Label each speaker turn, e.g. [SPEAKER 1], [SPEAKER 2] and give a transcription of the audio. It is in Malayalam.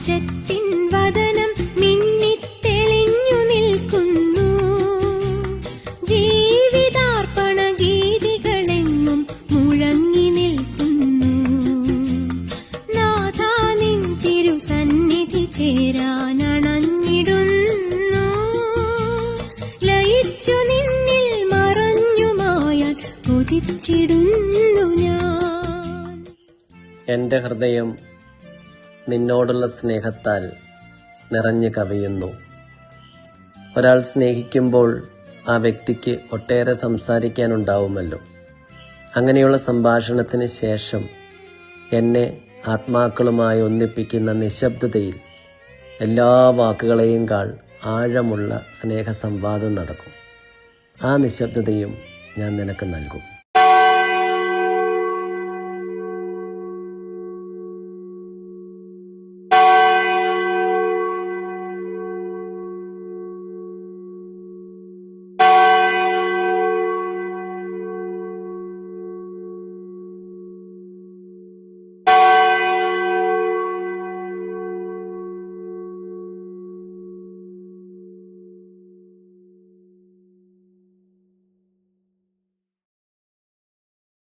[SPEAKER 1] ആകാശത്തിൻ വദനം മിന്നിത്തെളിഞ്ഞു നിൽക്കുന്നു. ജീവിതാർപ്പണ ഗീതികളെങ്ങും മുഴങ്ങി നിൽക്കുന്നു. നാഥാ നിൻ തിരുസന്നിധി ചേരാനണഞ്ഞിടുന്നു. ലയിച്ചു നിന്നിൽ മറഞ്ഞുമായാൻ കൊതിച്ചിടുന്നു ഞാൻ.
[SPEAKER 2] എൻ്റെ ഹൃദയം നിന്നോടുള്ള സ്നേഹത്താൽ നിറഞ്ഞു കവിയുന്നു. ഒരാൾ സ്നേഹിക്കുമ്പോൾ ആ വ്യക്തിക്ക് ഒട്ടേറെ സംസാരിക്കാനുണ്ടാവുമല്ലോ. അങ്ങനെയുള്ള സംഭാഷണത്തിന് ശേഷം എന്നെ ആത്മാക്കളുമായി ഒന്നിപ്പിക്കുന്ന നിശബ്ദതയിൽ എല്ലാ വാക്കുകളെയും കാൾ ആഴമുള്ള സ്നേഹസംവാദം നടക്കും. ആ നിശബ്ദതയും ഞാൻ നിനക്ക് നൽകും.